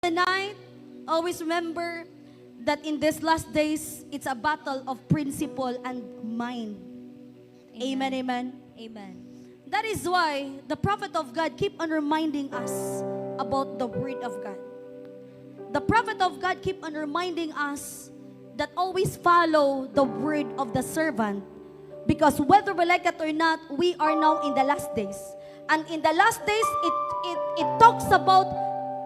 tonight, always remember that in these last days, it's a battle of principle and mind. Amen, amen. Amen. That is why the prophet of God keep on reminding us about the word of God. The prophet of God keep on reminding us that always follow the word of the servant, because whether we like it or not, we are now in the last days. And in the last days, it talks about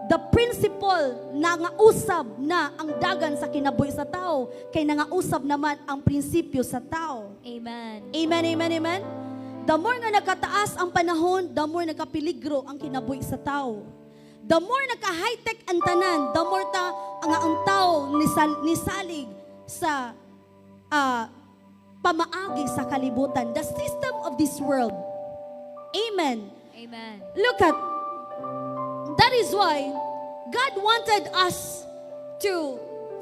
the principle na nga usab na ang dagan sa kinabuhi sa tao, kay nga usab naman ang prinsipyo sa tao. Amen. Amen, amen, amen. The more nga nagkataas ang panahon, the more nagkapiligro ang kinabuhi sa tao. The more nagka-high-tech ang tanan, the more ang tao nisalig sa pamaagi sa kalibutan. The system of this world. Amen. Amen. Look at, that is why God wanted us to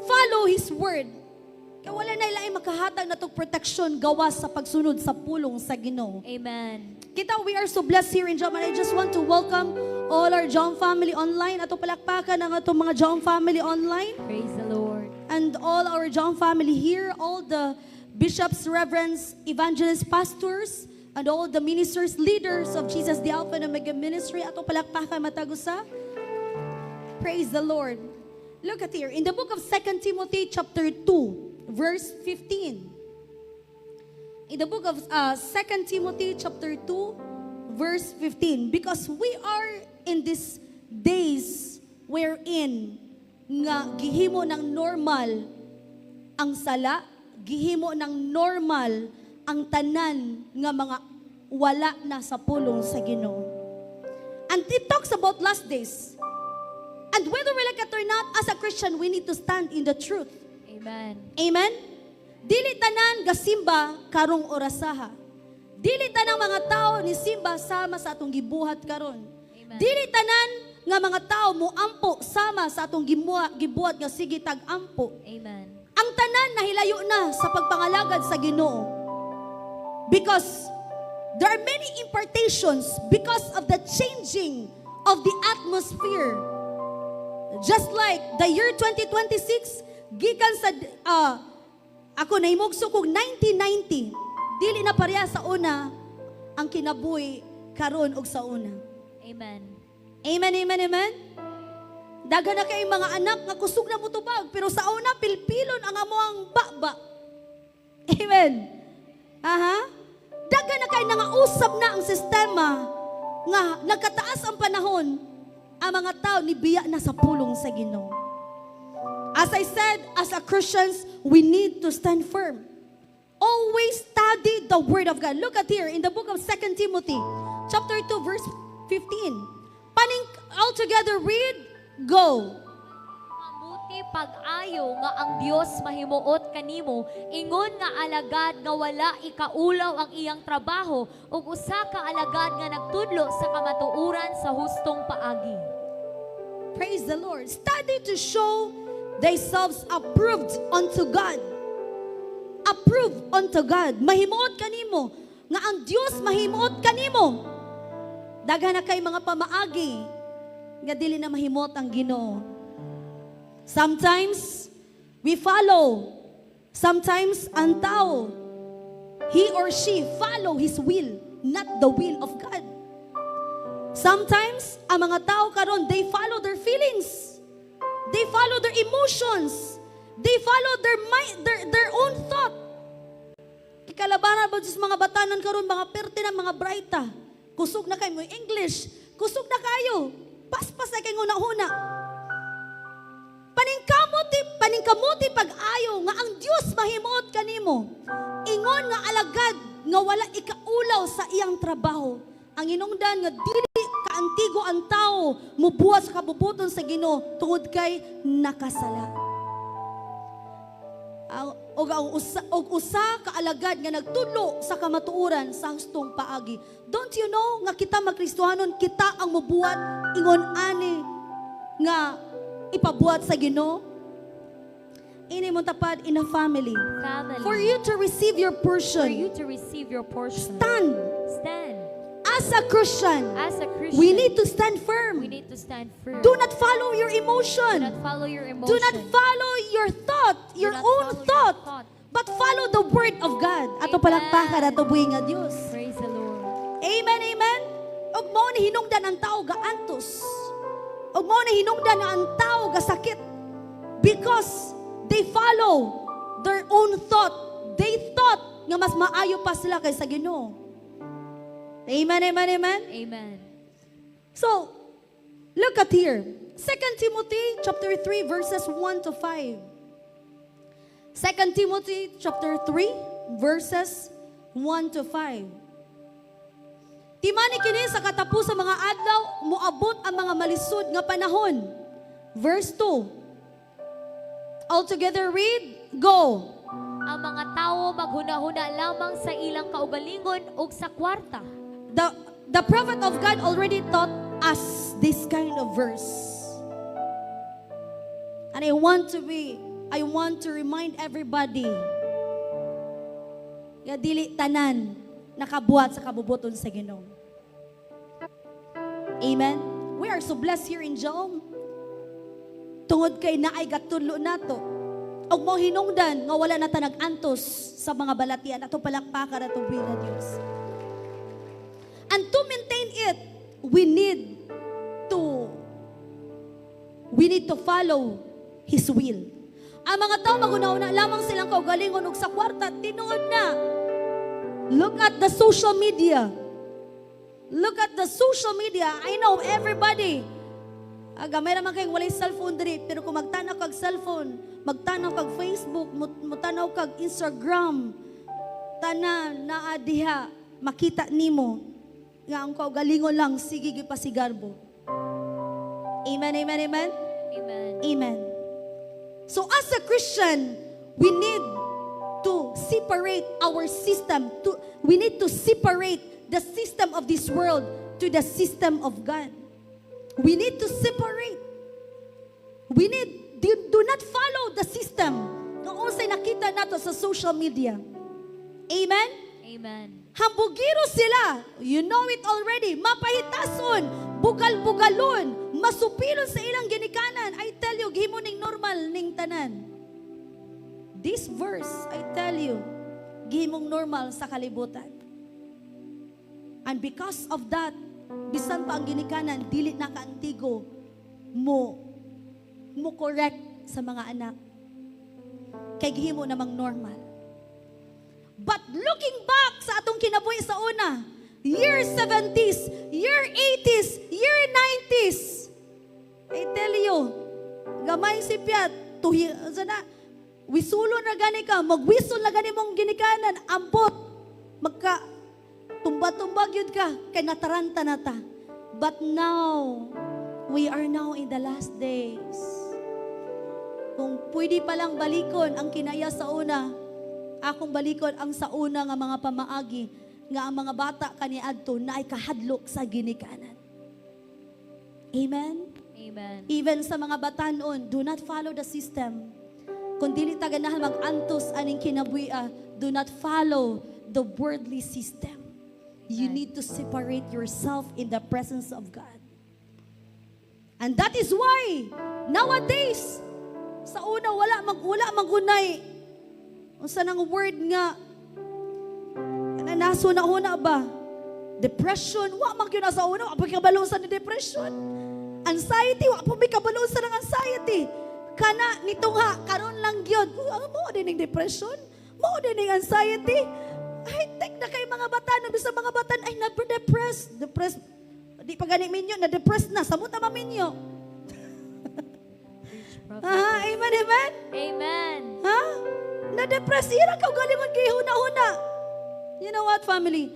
follow His word. Kaya wala na ilang makahatag na itong protection gawas sa pagsunod sa pulong sa Ginoo. Amen. Kita, we are so blessed here in Jom, and I just want to welcome all our Jom family online. Ato palakpakan ang atong mga Jom family online. Praise the Lord. And all our Jom family here, all the bishops, reverends, evangelists, pastors, and all the ministers, leaders of Jesus the Alpha and Omega Ministry. Ato palakpakan matagusa. Praise the Lord. Look at here, in the book of 2 Timothy chapter 2, verse 15. In the book of 2 Timothy chapter 2, verse 15. Because we are in these days wherein nga gihimo ng normal ang sala, gihimo ng normal ang tanan nga mga wala na sa pulong sa Ginoo. And it talks about last days. And whether we like it or not, as a Christian, we need to stand in the truth. Amen. Amen? Dili tanan gasimba karong orasaha. Dili tanang mga tao ni simba sama sa atong gibuhat karon. Amen. Dili tanan nga mga tao mo ampo sama sa atong gibuhat nga sige tag-ampo. Amen. Ang tanan nahilayo na sa pagpangalagad sa Ginoo. Because there are many impartations because of the changing of the atmosphere. Just like the year 2026, gikan sa ako nahimugso kog 1990, dili na pareha sa una ang kinabuhi karon og sa una. Amen. Amen, amen, amen. Daghan na kay mga anak nga kusog na mutubag, pero sa una pilpilon ang amoang baba. Amen. Aha. Daghan na kay nangausab na ang sistema nga nagkataas ang panahon, ang mga tao nibiya na sa pulong sa Ginoo. As I said, as a Christians, we need to stand firm. Always study the Word of God. Look at here in the book of 2 Timothy, chapter 2, verse 15. Paning all together read, go. Mabuti pag-ayo nga ang Dios mahimuot kanimo, ingon nga alagad nga wala ikaulaw ang iyang trabaho, ug usa ka alagad nga nagtudlo sa kamatuoran sa hustong paagi. Praise the Lord. Study to show themselves approved unto God. Approved unto God. Mahimuot kanimo. Nga ang Diyos mahimuot kanimo. Daghan na kay mga pamaagi. Nga dili na mahimuot ang Ginoo. Sometimes, we follow. Sometimes, ang tao, he or she follow his will, not the will of God. Sometimes, ang mga tao karon, they follow their feelings. They follow their emotions. They follow their own thought. Ikalabaran ba sa mga batanan karon, mga perte ng mga brighta. Kusog na kayo mo English. Kusog na kayo. Paspas na kayo una-una. Paningkamuti pag-ayo nga ang Diyos mahimuot kanimo. Ingon nga alagad nga wala ikaulaw sa iyang trabaho. Ang inungdan nga dili kaantigo ang tao mubuhat sa kabubuton sa Ginoo tungod kay nakasala. Og usa ka alagad nga nagtudlo sa kamatuoran sa hustong paagi. Don't you know nga kita magkristohanon, kita ang mubuhat ingon ani nga ipabuhat sa Ginoo? Ini mo tapad in a family. For you to receive your For portion, you to receive your portion. stand. Stand. as a Christian, As a Christian, we need to stand we firm. need to stand firm. Do not follow your Do emotion. not follow your emotion. Do not follow your thought, your not own follow your thought. thought. But follow the word of God. Ato Amen. palakpakan, ato buhi nga Diyos. Praise the Lord. Amen, amen. Og mo ni hinungdan ang tao ga antos. Og mo ni hinungdan na ang tao ga sakit. Because they follow their own thought. They thought nga mas maayo pa sila kaysa Ginoo. Amen, amen, amen. Amen. So, look at here. 2 Timothy chapter 3 verses 1 to 5. 2 Timothy chapter 3 verses 1 to 5. Timani kini sa katapos sa mga adlaw moabot ang mga malisod nga panahon. Verse 2. All together read, go. Ang mga tao maghuna-huna lamang sa ilang kaugalingon ug sa kwarta. The prophet of God already taught us this kind of verse. And I want to remind everybody nga dili tanan nakabuhat sa kabubuton sa Ginoo. Amen. We are so blessed here in Jaom. Tungod kay naay gatudlo nato. Og mo hinungdan nga wala na ta nag-antos sa mga balatian ato palakpakan ato buhi Dios. And to maintain it, we need to follow His will. Ang mga tao magunauna lamang silang kaugalingon ug sa kwarta tinuod na. Look at the social media. Look at the social media. I know everybody. Gamay naman kayong walay cellphone diri, pero kung magtanaw kag cellphone, magtanaw kag Facebook, mutanaw kag Instagram, tanan naa diha makita nimo nga ang kaugalingon lang sige gipasigarbo. Amen, amen, amen. Amen. Amen. So as a Christian, we need to separate our system. We need to separate the system of this world to the system of God. We need to separate. Do not follow the system nga unsay nakita nato sa social media. Amen? Amen. Hambugiro sila. You know it already. Mapahitason, bugal-bugalon, masupilon sa ilang ginikanan. I tell you, gihimo ning normal ning tanan. This verse, I tell you, gihimong normal sa kalibutan. And because of that, bisan pa ang ginikanan, dili na kaantigo mo correct sa mga anak. Kay gihimo namang normal. But looking back sa atong kinabuhi sa una, year 70s, year 80s, year 90s, I tell you, gamay si Piat, wisulon na gani ka, magwisol na gani mong ginikanan, ambot, magka, tumba-tumbag yun ka, kay nataranta na ta. But now, we are now in the last days. Kung pwede palang balikon ang kinaya sa una, akong balikon ang sa una nga mga pamaagi, nga ang mga bata kaniadto na ay kahadlok sa ginikanan. Amen? Amen. Even sa mga batanon, do not follow the system. Kung dili ta ganahan mag-antos aning kinabuhi, do not follow the worldly system. You need to separate yourself in the presence of God. And that is why, nowadays, sa una, wala magunay. Unsa nang word nga, naso na una ba? Depression, wa man yun sa una, wa pa kabalo sa depression. Anxiety, wa pa may kabalo sa ng anxiety. Kana, nitong karon lang yun. Mo din yung depression? Mo din yung anxiety? Ay, tek na kay mga bata, bisa mga bata ay na-depressed. Depressed. Di pa gani minyo, na-depressed na. Samot naman minyo. Amen, amen? Amen. Na-depressed. Ira ka galingon kay huna-huna. You know what, family?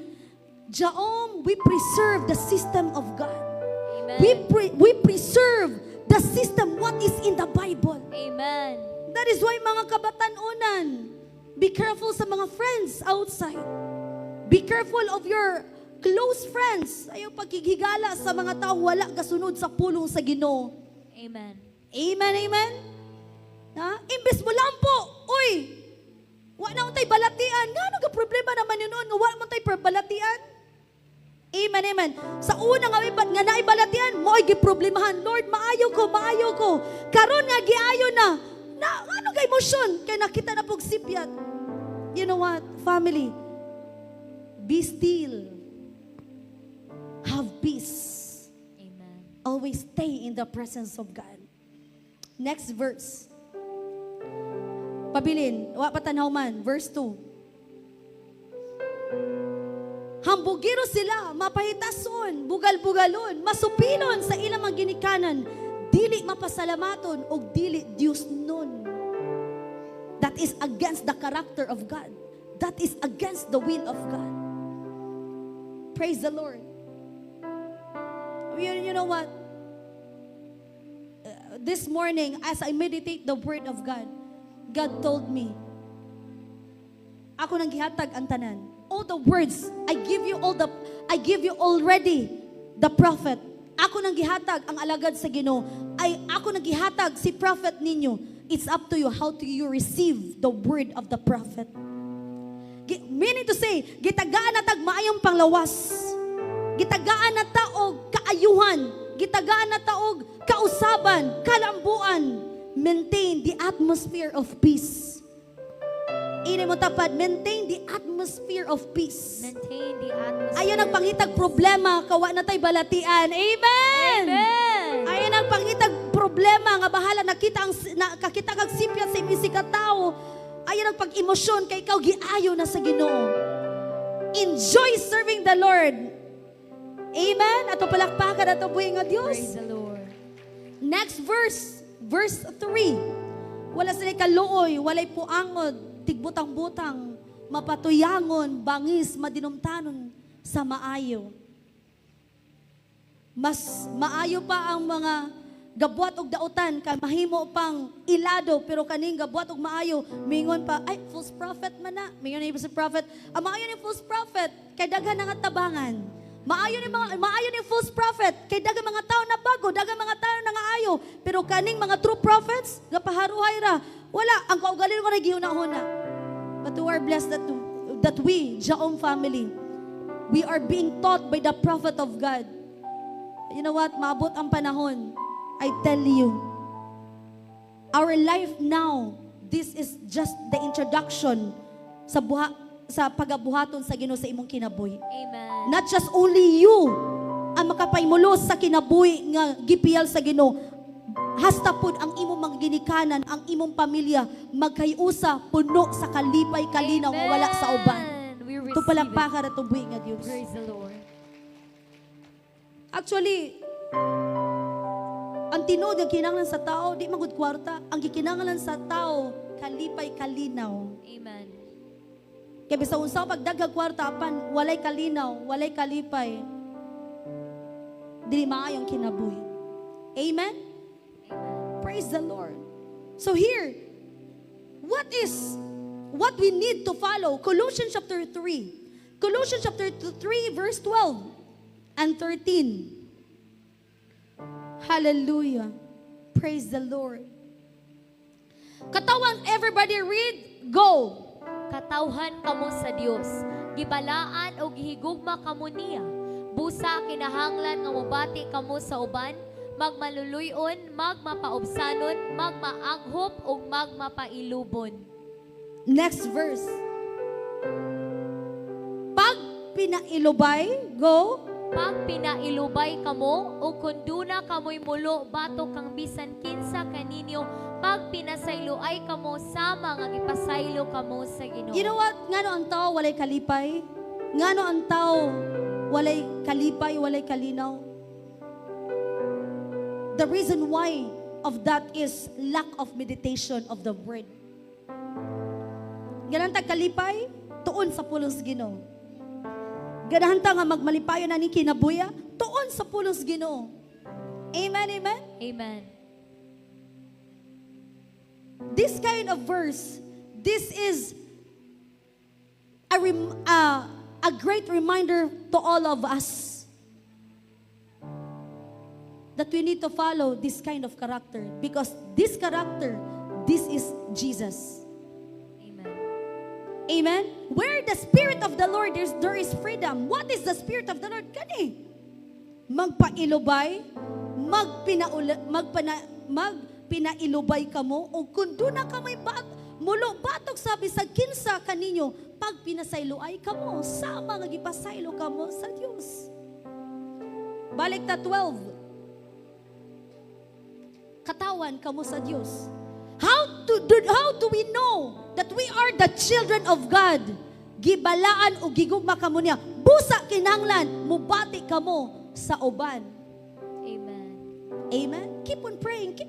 Jaom, we preserve the system of God. Amen. We preserve the system what is in the Bible. Amen. That is why mga kabatanunan, be careful sa mga friends outside. Be careful of your close friends. Ayaw pagkigigala sa mga tao wala kasunod sa pulong sa Ginoo. Amen. Amen, amen? Imbes mo lampo, uy, wa na untay balatian. Nga, ano ka problema naman yun noon? Nga wa mo tayo balatian? Amen, amen. Sa unang awipat nga naibalatian, mo'y giproblemahan. Lord, maayo ko. Karon nga giayo na ano kay emosyon? Kaya nakita na pong sipyat. You know what, family? Be still. Have peace. Amen. Always stay in the presence of God. Next verse. Pabilin, wa patanhaw man, verse 2. Hambugiro sila, mapahitason, bugal-bugalon, masupilon sa ilang mga ginikanan, dili mapasalamaton o dili Diyos nun. That is against the character of God. That is against the will of God. Praise the Lord. You know what? This morning, as I meditate the Word of God, God told me, ako nang gihatag ang tanan. All the words, I give you already the prophet. Ako nang gihatag ang alagad sa Ginoo. Ako nang gihatag si prophet ninyo. It's up to you how do you receive the word of the prophet. Meaning to say, gitagaan na tag maayong panglawas. Gitagaan na taog kaayuhan. Gitagaan na taog kausaban, kalambuan. Maintain the atmosphere of peace. Ini mo tapad, maintain the atmosphere of peace. Maintain the atmosphere. Ayan ang pangitag problema, kawa na tay balatian. Amen! Amen! Ayan ang pangitag problema, nga bahala kakita kag sipyat sa imisi ka tao. Ayan ang pag-emosyon, kay ikaw giayo na sa Ginoo. Enjoy serving the Lord. Amen? Ato palakpakan, ato buhay nga Diyos. Praise the Lord. Next verse, verse 3. Wala sila kaluoy, walay puangod, tigbutang-butang, mapatuyangon, bangis, madinumtanon sa maayo. Mas maayo pa ang mga gabuat og dautan, kay mahimo pang ilado, pero kaning gabuat og maayo, mingon pa, ay, false prophet man na. Mingon na si prophet, maayo ni false prophet, kay daghan nga tabangan. Maayo ni false prophet, kay daghang mga tao na bago, daghang mga tao na nga ayo, pero kaning mga true prophets, nga paharuhay ra, wala, ang kaugalingon ko na gihuna-huna. But we are blessed that we, Jaom family, we are being taught by the prophet of God. You know what, maabot ang panahon, I tell you, our life now, this is just the introduction sa pagabuhaton sa Ginoo sa imong kinabuhi. Amen. Not just only you ang makapaymulos sa kinabuhi nga gipiyal sa Ginoo. Hasta pud ang imong mga ginikanan, ang imong pamilya magkayusa puno sa kalipay kalinaw nga wala sa uban. We receive Ito palang it. pakara to buhi nga Dios. Praise the Lord. Actually, ang tinuod nga kinahanglan sa tao, di magud kwarta. Ang gikinahanglan sa tao, kalipay kalinaw. Amen. Kaya bisa unsa pagdaghag kwarta apan walay kalinaw, walay kalipay. Dili maayong kinabuhi. Amen? Praise the Lord. So here, what we need to follow? Colossians chapter 3. Colossians chapter 3 verse 12 and 13. Hallelujah. Praise the Lord. Katawan, everybody read, go. Katawhan kamo sa Dios, gibalaan o gihigugma kamo niya. Busa kinahanglan nga mobati kamo sa uban, magmaluluyon, magmapaobsanon, magmaanghop ug magmapailubon. Next verse. Pag pinailubay, go. Pag pinailubay kamo o kunduna kamoy mulo batok kang bisan kinsa kaninyo, pag pinasayloay kamo sama nga gipasaylo kamo sa Ginoo. You know what? Ngano ang tao walay kalipay? Ngano ang tao walay kalipay, walay kalinaw? The reason why of that is lack of meditation of the word. Ganang tag kalipay, tuon sa pulos Ginoo. Ganahan ta nga magmalipayon na ni kinabuya, tuon sa pulos Ginoo. Amen, amen? Amen. This kind of verse, this is a great reminder to all of us that we need to follow this kind of character, because this character, this is Jesus. Amen. Amen? Where the Spirit of the Lord, there is freedom. What is the Spirit of the Lord? Kani. Magpailubay, magpinailubay ka mo, o kung doon na ka may mulo, batok sabi sa kinsa kaninyo, pag pinasayloay ka mo, sama nga gipasaylo ka mo sa Diyos. Balik ta 12. Katawan ka mo sa Diyos. How do we know that we are the children of God? Gibalaan o gigugma ka mo niya. Busa kinanglan, mubati ka mo sa uban. Amen. Amen? Keep on praying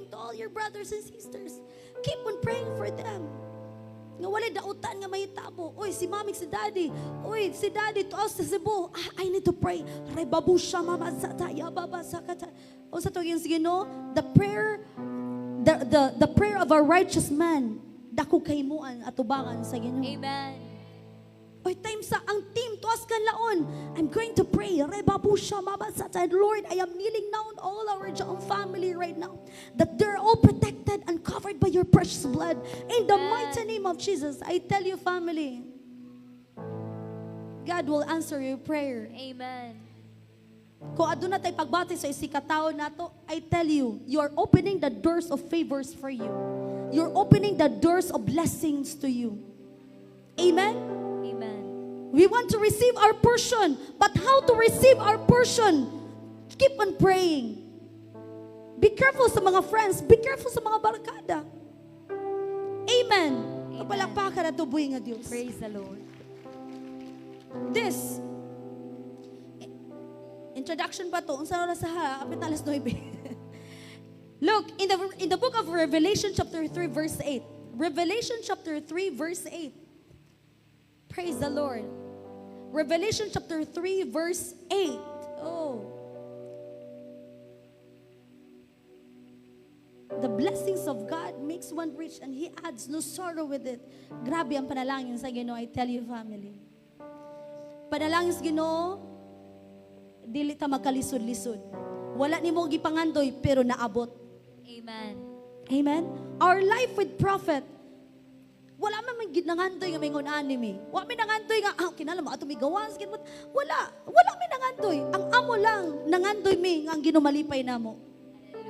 to all your brothers and sisters. Keep on praying for them. Nga walay dautan nga may tabo. Oy, si mamig si daddy. Oy, si daddy to us sa Cebu. I need to pray. Aray, babusha, mamazata, yababasakata. O sa tugin sige no, the prayer of a righteous man, dako kaymuan at tubangan sa Ginoo. Amen. Oy, time sa ang team tuas kan laon. I'm going to pray. Rebabusha mabasata. Lord, I am kneeling down all our John family right now, that they're all protected and covered by your precious blood. In the mighty name of Jesus, I tell you, family, God will answer your prayer. Amen. Kung aduna tay pagbati sa isikataon nato, I tell you, you're opening the doors of favors for you. You're opening the doors of blessings to you. Amen? Amen. We want to receive our portion, but how to receive our portion? Keep on praying. Be careful sa mga friends. Be careful sa mga barkada. Amen. Kapalakpakan na tubuhin nga Diyos. Praise the Lord. This introduction ba to? Unsa oras sa ha? Apit alas 9. Look, in the book of Revelation chapter 3 verse 8. Revelation chapter 3 verse 8. Praise the Lord. Revelation chapter 3 verse 8. Oh. The blessings of God makes one rich and He adds no sorrow with it. Grabe ang panalangin sa Ginoo, I tell you, family. Panalangin sa Ginoo, dili ta magkalisod-lisod. Wala nimo gipangandoy pero naabot. Amen. Amen. Our life with prophet, wala man nangandoy nga mingon anime. Wala man nangandoy nga kinala mo ato mi gawas gid. Wala man nangandoy. Ang amo lang nangandoy mi nga ang ginumalipay namo.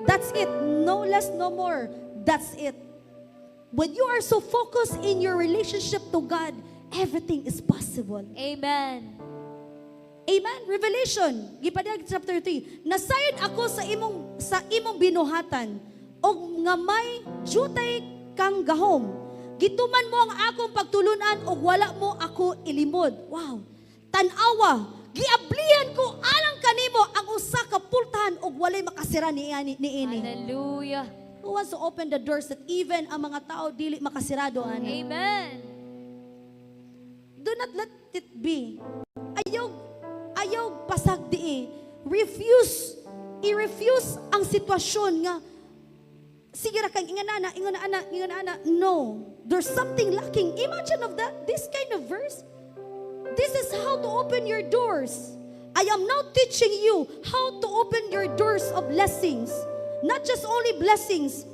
That's it. No less, no more. That's it. When you are so focused in your relationship to God, everything is possible. Amen. Amen. Revelation, gipadayag chapter 3. Nasayon ako sa imong binuhatan og nga may jutay kang gahom. Gituman mo ang akong pagtulunan og wala mo ako ilimod. Wow. Tan-awa, giablihan ko alang kanimo ang usa ka pultahan og walay makasira ni ini. Hallelujah. Who wants to open the doors that even ang mga tao dili makasirado ani? Amen. Do not let it be. Ayaw pasagdi. I-refuse ang sitwasyon nga sige ra kang ingana. No. There's something lacking. Imagine of that, this kind of verse. This is how to open your doors. I am now teaching you how to open your doors of blessings. Not just only blessings,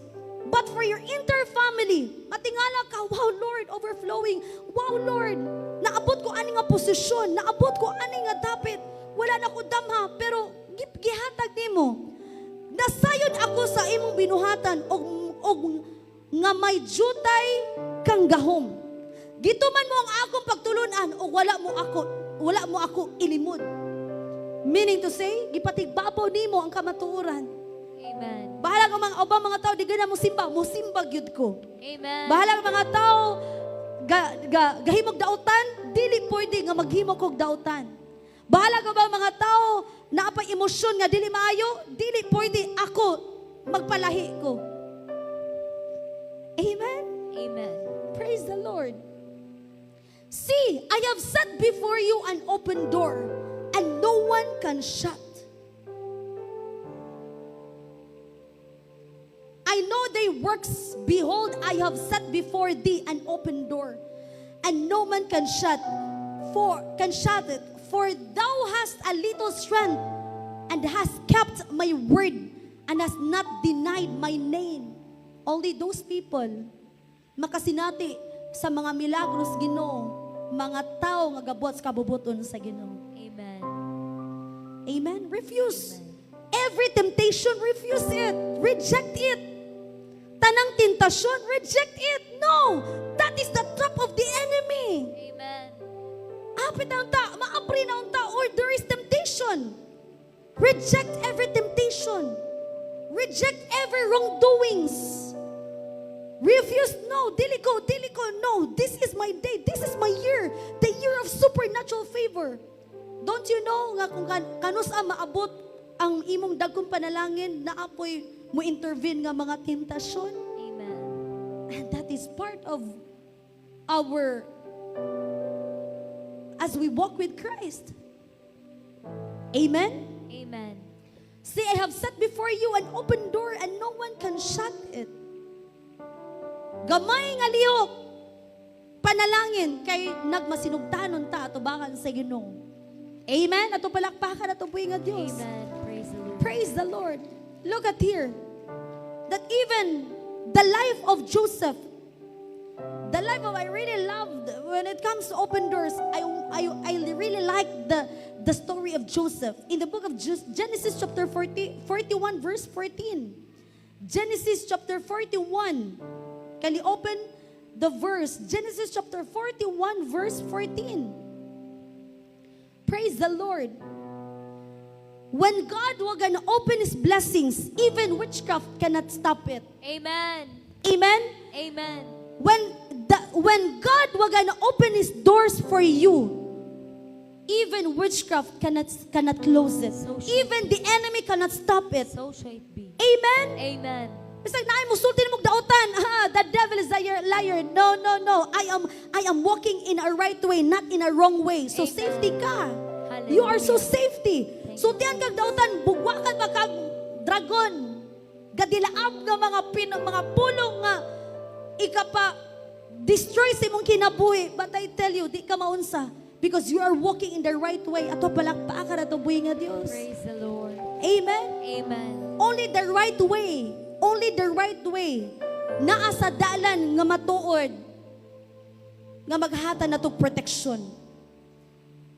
but for your entire family. Matingala ka, wow Lord, overflowing. Wow Lord, naabot ko ani nga posisyon, naabot ko ani nga dapit. Wala na ko damha, pero gihatag nimo. Nasayon ako sa imong binuhatan og nga may jutay kang gahom. Gituman mo ang akong pagtulunan og wala mo ako ilimod. Meaning to say, gipatigbabaw nimo ang kamatuoran. Amen. Bahala ka mga tao, di gana mo simba gyud ko. Amen. Bahala ka mga tao, gahimog dautan, dili pwede nga maghimog kog dautan. Bahala ka ba mga tao, naapay emosyon nga dili maayo, dili pwede ako magpalahi ko. Amen? Amen. Praise the Lord. See, I have set before you an open door, and no one can shut. I know thy works. Behold, I have set before thee an open door, and no man can shut it. For thou hast a little strength, and hast kept my word, and hast not denied my name. Only those people makasinati sa mga milagros Ginoo, mga tao nga gabot sa kabubuton sa Ginoo. Amen. Amen. Refuse. Every temptation, refuse it. Reject it. Tanang tentasyon, reject it. No. That is the trap of the enemy. Amen. Apit na unta, maapri na unta, or there is temptation. Reject every temptation. Reject every wrongdoings. Refuse, no, dili ko, no. This is my day. This is my year. The year of supernatural favor. Don't you know nga kung kanusa maabot ang imong dagkong panalangin na apoy mo intervene nga mga tentasyon? Amen. And that is part of our, as we walk with Christ. Amen? Amen. See, I have set before you an open door and no one can shut it. Gamay nga lihok, panalangin kay nagmasinugtanon ta atubangan sa Ginoo. Amen? Ato palakpakan ato buhi nga Dios. Amen. Praise the Lord. Praise the Lord. Look at here. That even the life of Joseph, the life of, I really loved when it comes to open doors. I really like the story of Joseph in the book of Genesis chapter 41 verse 14. Genesis chapter 41. Can you open the verse? Genesis chapter 41 verse 14. Praise the Lord. When God was gonna open His blessings, even witchcraft cannot stop it. Amen. Amen. Amen. When God was gonna open His doors for you, even witchcraft cannot close it. So shall Even the enemy cannot stop it. So shall it be. Amen. Amen. Bisag naay mo sultin mo dautan. The devil is a liar. No. I am walking in a right way, not in a wrong way. So Amen. safety ka. Hallelujah. You are so safety. Thank So tiyan kag dautan, bugwakan ba kag dragon. Gadilaab nga mga pulong nga ikapa destroy sa imong kinabuhi. But I tell you, di ka maunsa because you are walking in the right way. Ato palakpakan ato buhi nga Dios. Praise the Lord. Amen. Amen. Only the right way. Only the right way. Naa sa dalan nga matuod nga maghatan na to protection.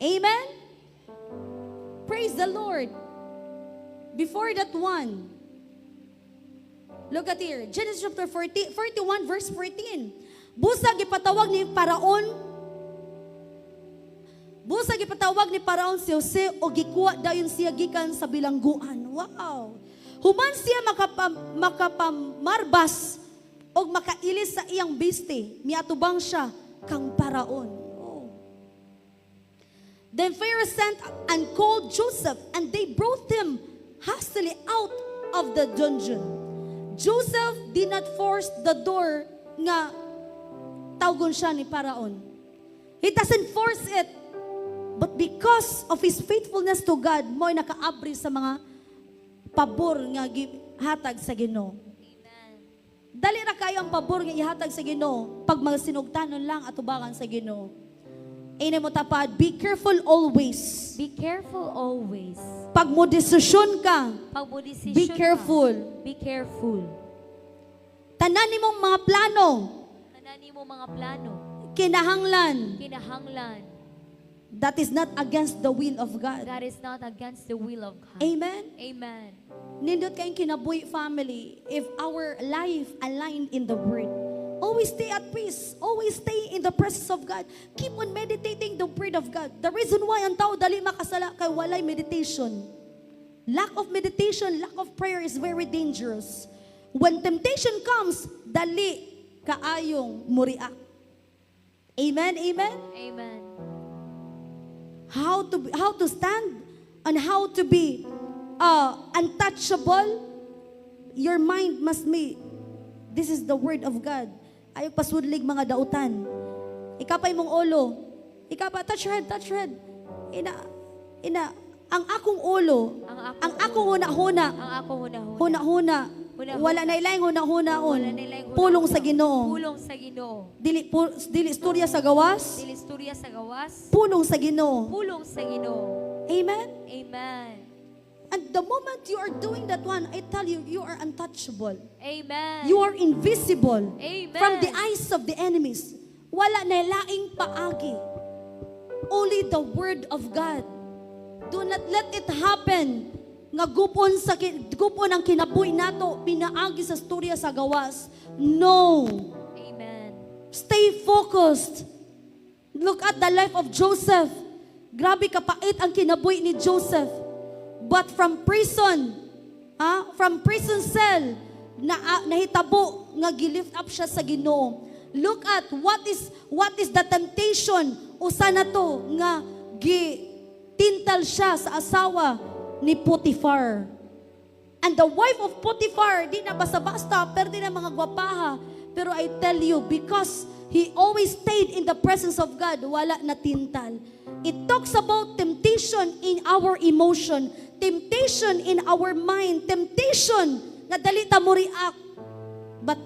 Amen? Praise the Lord. Before that one, look at here. Genesis chapter 41 verse 14. Busag ipatawag ni Paraon. Busag ipatawag ni Paraon si Jose o gikuha dayon siya gikan sa bilangguan. Wow. Human siya makapamarbas o makailis sa iyang biste, miatubang siya kang Paraon. Oh. Then Pharaoh sent and called Joseph, and they brought him hastily out of the dungeon. Joseph did not force the door nga tawgon siya ni Paraon. He doesn't force it, but because of his faithfulness to God, mo'y nakaabri sa mga pabor nga hatag sa Ginoo. Amen. Dali ra kayo ang pabor nga ihatag sa Ginoo pag magsinugtanon lang atubangan sa Ginoo. Ina mo tapad, be careful always. Be careful always. Pag mo desisyon ka, Pag mo decision be careful. ka, be careful. Tanan nimong mga plano, Tanani mo mga plano. kinahanglan, Kinahanglan. that is not against the will of God. That is not against the will of God. Amen? Amen. Nindot kayong kinabuhi family if our life aligned in the Word. Always stay at peace. Always stay in the presence of God. Keep on meditating the Word of God. The reason why ang tao dali makasala kay walay meditation. Lack of meditation, lack of prayer is very dangerous. When temptation comes, dali kaayong muriak. Amen? Amen? Amen. How to stand and how to be untouchable. Your mind must be, this is the word of God. Ayaw pasudlig mga dautan. Ikapay mong ulo. Ikapa, touch red. Ang akong ulo, ang akong huna-huna, Ang ako huna-huna. huna-huna, Huna-huna. wala na ilayng huna-hunaon. Wala nilang huna-huna. Pulong sa Ginoo. Pulong sa Ginoo. Dili istorya sa gawas, Dilistorya sa gawas. pulong sa Ginoo. Pulong sa Ginoo. Amen? Amen. And the moment you are doing that one, I tell you, you are untouchable. Amen. You are invisible Amen. from the eyes of the enemies. Wala na laing paagi. Only the word of God. Do not let it happen nga gupon ang kinabuhi nato pinaagi sa storya sa gawas. No. Amen. Stay focused. Look at the life of Joseph. Grabe kapait ang kinabuhi ni Joseph. But from prison cell, nahitabo nga gilift up siya sa Ginoo. Look at what is the temptation usa na to nga tintal siya sa asawa ni Potiphar. And the wife of Potiphar, di na basta-basta, pero di na mga gwapaha. Pero I tell you, because he always stayed in the presence of God, wala na tintal. It talks about temptation in our emotion, temptation in our mind, temptation nga dalita mo react. But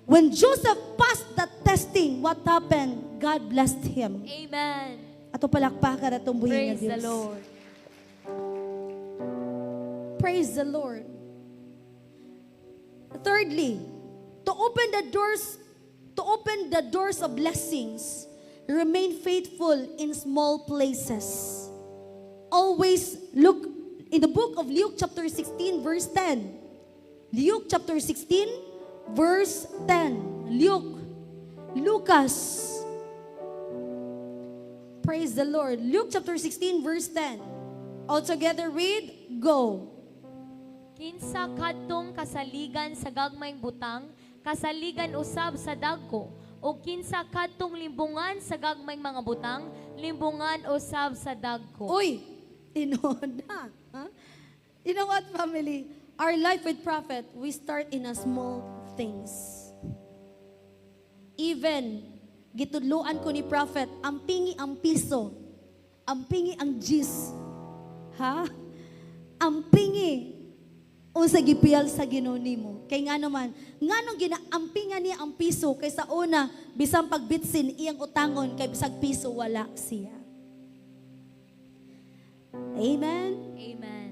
when Joseph passed that testing, what happened? God blessed him. Amen. Ato palakpakan at tumbuhin Praise nga the Diyos. Lord. Praise the Lord. Thirdly, to open the doors of blessings, remain faithful in small places. Always look in the book of Luke chapter 16 verse 10. Luke chapter 16 verse 10. Lucas. Praise the Lord. Luke chapter 16 verse 10. All together read, go. Kinsa kadtong kasaligan sa gagmayng butang, kasaligan usab sa dagko, o kinsa kadtong limbungan sa gagmayng mga butang, limbungan usab sa dagko. Uy, tinood na. Huh? You know what, family? Our life with prophet, we start in a small things. Even, gitudluan ko ni prophet, ang pingi ang piso, ang pingi ang gis. Ha? Ang pingi, unsa gipiyal sa Ginoo nimo. Kay nga naman, nganong ginaampingan niya ang piso kaysa una bisang pagbitsin iyang utangon kay bisag piso wala siya. Amen. Amen.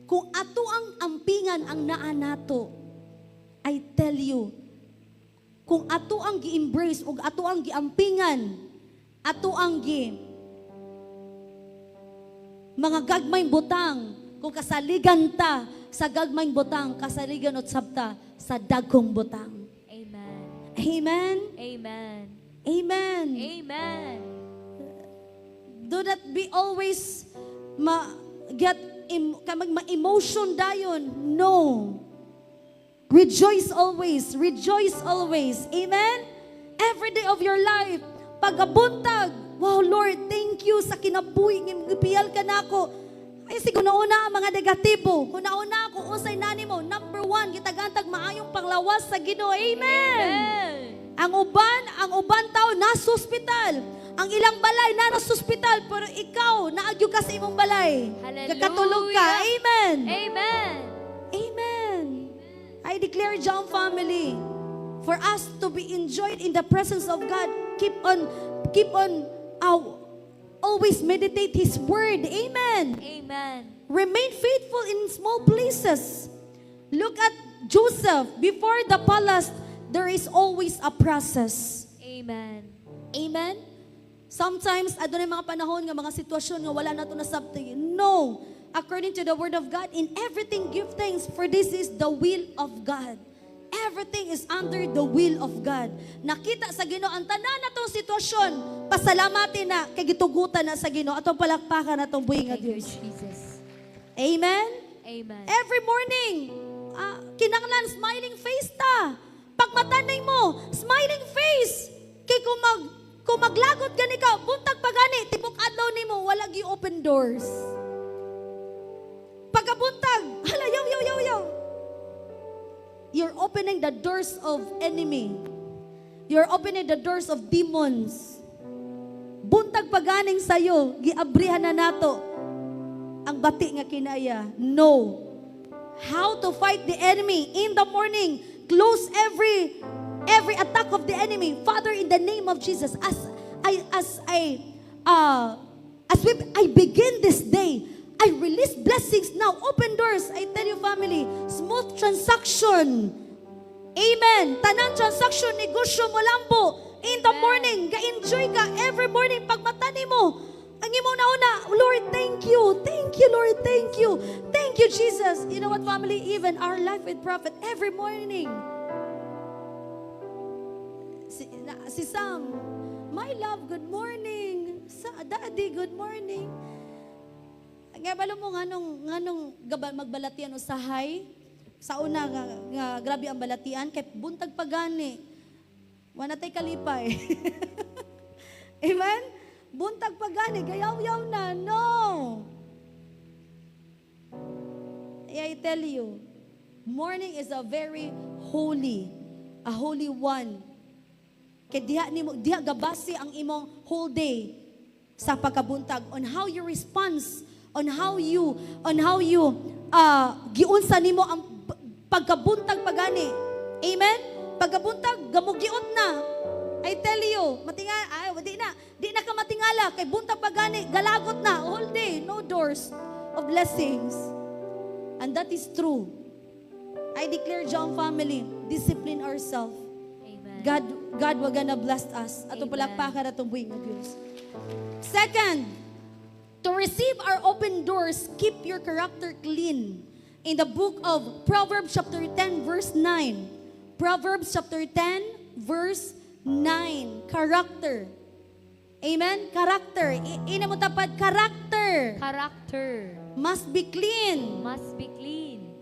Kung ato ang ampingan ang naa nato, I tell you, kung ato ang gi-embrace ug ato ang giampingan, ato ang mga gagmayng butang, kung kasaligan ta sa gagmayng butang, kasaligan ot sabta sa dagkong butang. Amen. Amen. Amen. Amen. Amen. Do not be always ma-emotion dayon. No. Rejoice always. Rejoice always. Amen? Every day of your life. Pagabuntag. Wow, Lord, thank you sa kinabuhi. Ngipiyal ka na ako. Ay, siguro nauna ang mga negatibo. Kung nauna ako, usay nani mo. Number 1, kitagantag maayong panglawas sa Ginoo. Amen. Ang uban tao nasa ospital. Ang ilang balay na nasa ospital, pero ikaw, naagyo ka sa imong balay. Hallelujah. Kakatulog ka. Amen. Amen. Amen. I declare, John family, for us to be enjoyed in the presence of God, keep on, always meditate His word. Amen. Amen. Remain faithful in small places. Look at Joseph. Before the palace, there is always a process. Amen. Amen? Sometimes, adunay mga panahon nga mga sitwasyon nga wala na ito nasabti. No. According to the word of God, in everything give thanks, for this is the will of God. Everything is under the will of God. Nakita sa Ginoo ang tanan natong sitwasyon, pasalamatin na kay gitugutan na sa Ginoo atong palakpakan atong buhi nga Thank you, Dios. Jesus. Amen. Amen. Every morning, kinanglan smiling face ta. Pag matanay mo, smiling face. Kay kung maglagot gani ka, buntag pa gani, tibok adlaw nimo wala gi open doors. Pagkabuntag, hala, yaw. You're opening the doors of enemy. You're opening the doors of demons. Buntag paganing sayo, giabrihan na nato ang bati nga kinaya. No. How to fight the enemy in the morning? Close every attack of the enemy. Father, in the name of Jesus, as I begin this day, I release blessings now. Open doors. I tell you, family, smooth transaction. Amen. Tanang transaction, negosyo mo lambo. In the Amen. morning, ga-enjoy ka every morning pag matani mo. Ang imo na, Lord, thank you. Thank you, Lord, thank you. Thank you, Jesus. You know what, family? Even our life with Prophet, every morning. Si Sam, my love, good morning. Daddy, good morning. Nga balo mo nganong magbalatian usahay sa una nga grabe ang balatian kay buntag pagani. Wala tay kalipay. Amen. Buntag pagani gayaw-yaw na. No. I tell you, morning is a very holy one. Kay diha gabasi ang imong whole day sa pagkabuntag on how you respond, on how you giunsa nimo ang pagkabuntag pagani. Amen. Pagkabuntag gamugiot na. I tell you, di na ka matingala kay buntag pagani galagot na all day, no doors of blessings. And that is true. I declare, John family, discipline ourselves. Amen. God will gonna bless us. Ato Amen. palakpakan atong buhing nga Diyos. Second, to receive our open doors, keep your character clean. In the book of Proverbs chapter 10 verse 9. Proverbs chapter 10 verse 9. Character. Amen? Character. Ina mo tapad, character. Character Must be clean. must be clean.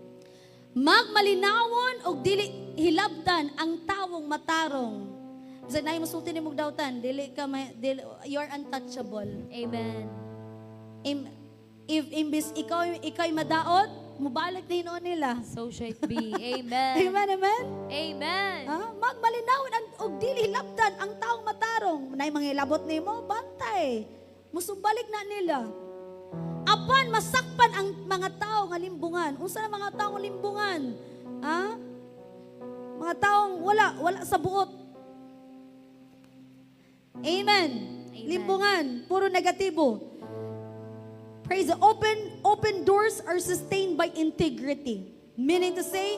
Magmalinawon og dili hilabtan ang tawong matarong. Sa nay musulti ni mong dautan, you are untouchable. Amen. If imbis ikaw madaot, mubalik na hinoon nila. So shall it be. Amen. Amen, amen. Amen. Magmalinawon og dili hilabtan ang tawong matarong. Nay mangilabot nimo, bantay. Musumbalik na nila. Apan masakpan ang mga tao nga limbungan. Unsa na mga tao nga limbungan? Mga taong wala sa buot. Amen. Limbungan, puro negatibo. Praise the open doors are sustained by integrity. Meaning to say,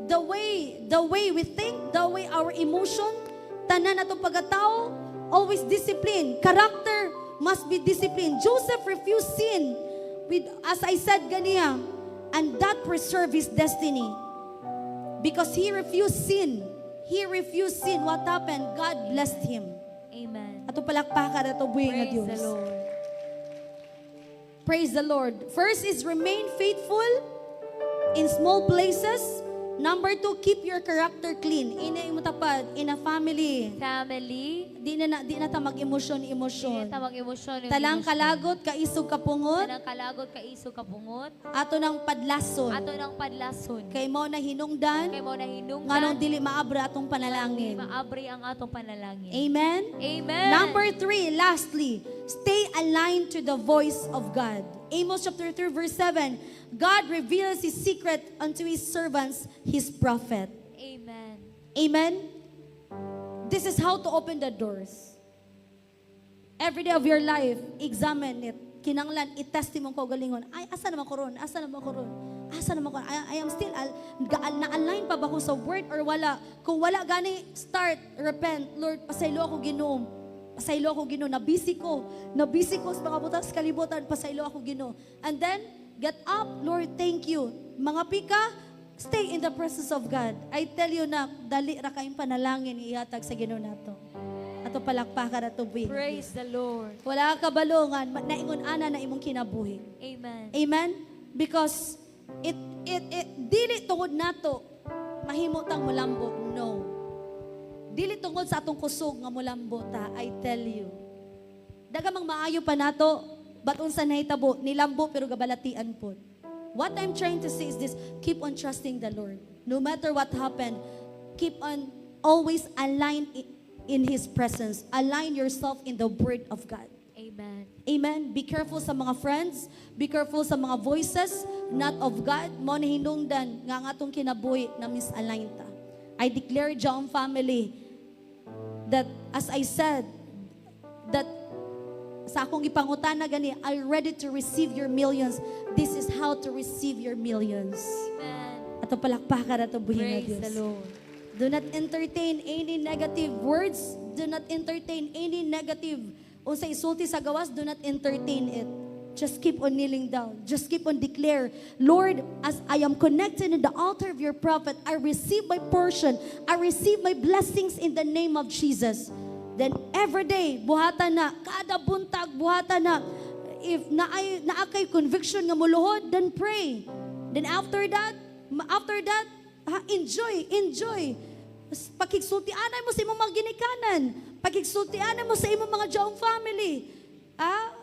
the way we think, the way our emotion, tanan atong pagkatao, always discipline. Character must be disciplined. Joseph refused sin as I said ganiya, and that preserved his destiny. Because he refused sin. What happened? God blessed him. Amen. Ato palakpakan ato buhing nga Praise Dios. the Lord. Praise the Lord. First is remain faithful in small places. Number 2, keep your character clean. Ina mo tapad in a family. Family. Di na ta mag-emosyon. Tawag emosyon. Talang kalagot, kaisog kapungot, Tanang kalagot ka iso kapungot. ato ng padlason. Ato ng padlason. Kay mo na hinungdan, Kay mo na hinungdan. nganong dili maabra atong Dili panalangin. maabri ang atong panalangin. Amen? Amen. Number 3, lastly, stay aligned to the voice of God. Amos chapter 3 verse 7, God reveals His secret unto His servants, His prophet. Amen. Amen? This is how to open the doors. Every day of your life, examine it. Kinanglan, itest mo ko galingon. Ay, asa naman ko ron? I am still, na-align pa ba ko sa word or wala? Kung wala gani, start, repent. Lord, pasaylo ako Ginoo. Pasaylo ako Ginoo. Nabisi ko sa mga butas kalibutan. Pasaylo ako Ginoo. And then, get up. Lord, thank you. Mga pika, stay in the presence of God. I tell you na, dali ra kayong panalangin ihatag sa Ginoo nato. Ato palakpakan ato buhi. Praise the Lord. Wala ka balongan, naingon ana na imong kinabuhi. Amen. Amen? Because it dili tungod nato mahimo tang mulambo. No. Dili tungod sa atong kusog nga mulambo ta, I tell you. Dagamang maayo pa nato, but unsa nahitabo nilambo pero gabalatian pod. What I'm trying to say is this, keep on trusting the Lord. No matter what happened, keep on always align in His presence. Align yourself in the Word of God. Amen. Amen. Be careful sa mga friends. Be careful sa mga voices not of God. Mo na hinungdan nga nga atong kinabuhi na misalign ta. I declare, John family, that as I said, that sa akong ipangutana gani, are you ready to receive your millions? This is how to receive your millions. Amen. Ato palakpakan ato buhin na Praise Diyos. the Lord. Do not entertain any negative words. Do not entertain any negative. O sa isulti sa gawas, do not entertain it. Just keep on kneeling down. Just keep on declare, Lord, as I am connected in the altar of your prophet, I receive my portion. I receive my blessings in the name of Jesus. Then every day, buhatan na. Kada buntag, buhatan na. If naakay conviction nga muluhod, then pray. Then after that, enjoy. Pakigsultianan mo sa imong mga ginikanan. Pakigsultianan mo sa imong mga Jong family.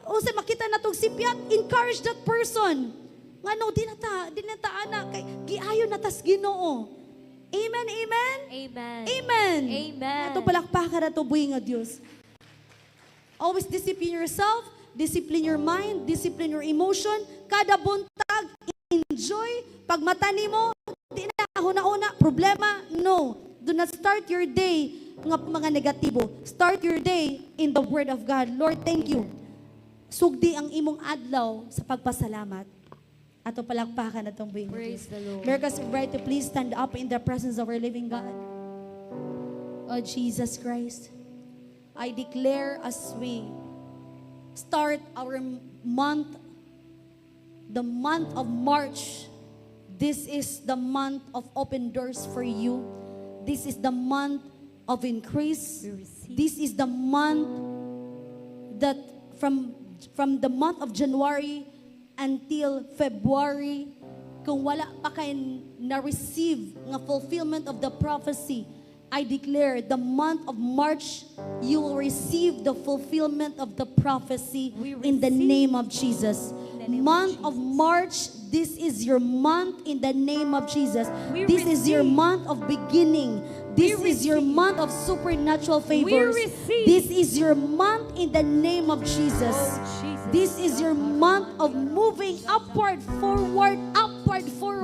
O sa makita na tong sipyat, encourage that person. Ngano, di na ta anak, kay giayon na tas Ginoo. Amen, amen? Amen. Amen. Amen. Ato palakpakan na to buhi nga Diyos. Always discipline yourself, discipline your mind, discipline your emotion. Kada buntag, enjoy. Pag mata nimo, di na una problema. No. Do not start your day nga mga negatibo. Start your day in the Word of God. Lord, thank you. Sugdi ang imong adlaw sa pagpasalamat. Ato palakpakan na tong buhi nga Praise Diyos. the Lord. Miracles bright to please stand up in the presence of our living God. Oh Jesus Christ, I declare as we start our month, the month of March, this is the month of open doors for you. This is the month of increase. We receive. This is the month that from the month of January until February, kung wala pa kayo na-receive nga fulfillment of the prophecy, I declare the month of March, you will receive the fulfillment of the prophecy We in the receive. name of Jesus. In the name of Month of Jesus. March, this is your month in the name of Jesus. We This is your receive. month of beginning. This We is your receive. month of supernatural favors. receive. This is your month in the name of Jesus. Oh, Jesus. This is your month of moving upward, forward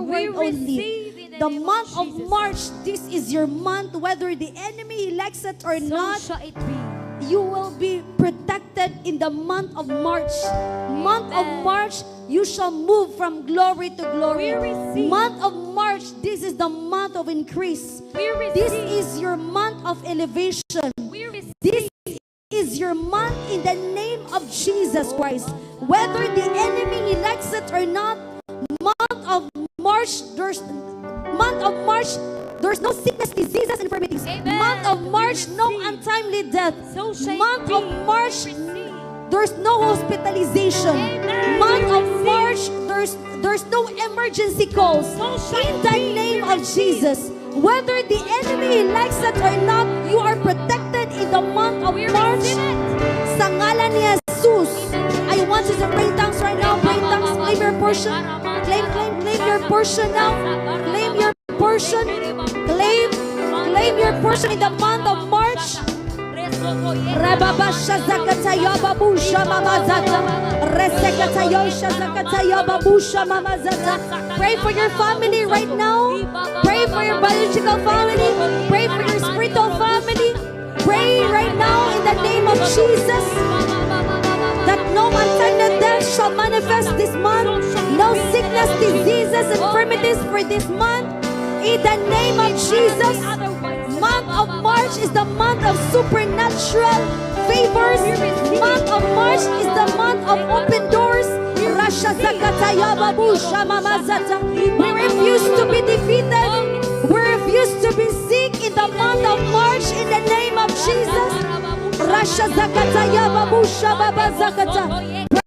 We only. receive in the The name of month of Jesus. March, this is your month, whether the enemy likes it or So not, shall it be. you will be protected in the month of March. Month of Amen. March, you shall move from glory to glory. We receive. Month of March, this is the month of increase. We receive. This is your month of elevation. We receive. This is your month in the name of Jesus Christ. Whether the enemy likes it or not, month of March, there's no sickness, diseases, and infirmities. Amen. Month of March, We no receive. untimely death. So shall Month it be. of March, We receive. there's no hospitalization. Amen. Month We of receive. March, there's no emergency calls. So shall In it the be. name We of receive. Jesus, whether the enemy likes it or not, you are protected in the month of We March. receive it. Sa ngalan ni Jesus, I want you to bring tongues right now. Bring tongues. Claim your portion. Claim your portion now. Claim your portion. Claim your portion in the month of March. Rababasha zakataya babusha mamazata. Resekataya shazakataya babusha mamazata. Pray for your family right now. Pray for your biological family. Pray for your spiritual family. Pray right now in the name of Jesus that no untimely death shall manifest this month. No sickness, diseases, infirmities for this month. In the name of Jesus. Month of March is the month of supernatural favors. Month of March is the month of open doors. Rasha zakataya babusha mamazata. We refuse to be defeated. We refuse to be sick in the month of March in the name of Jesus. Rasha zakataya babusha babazakata.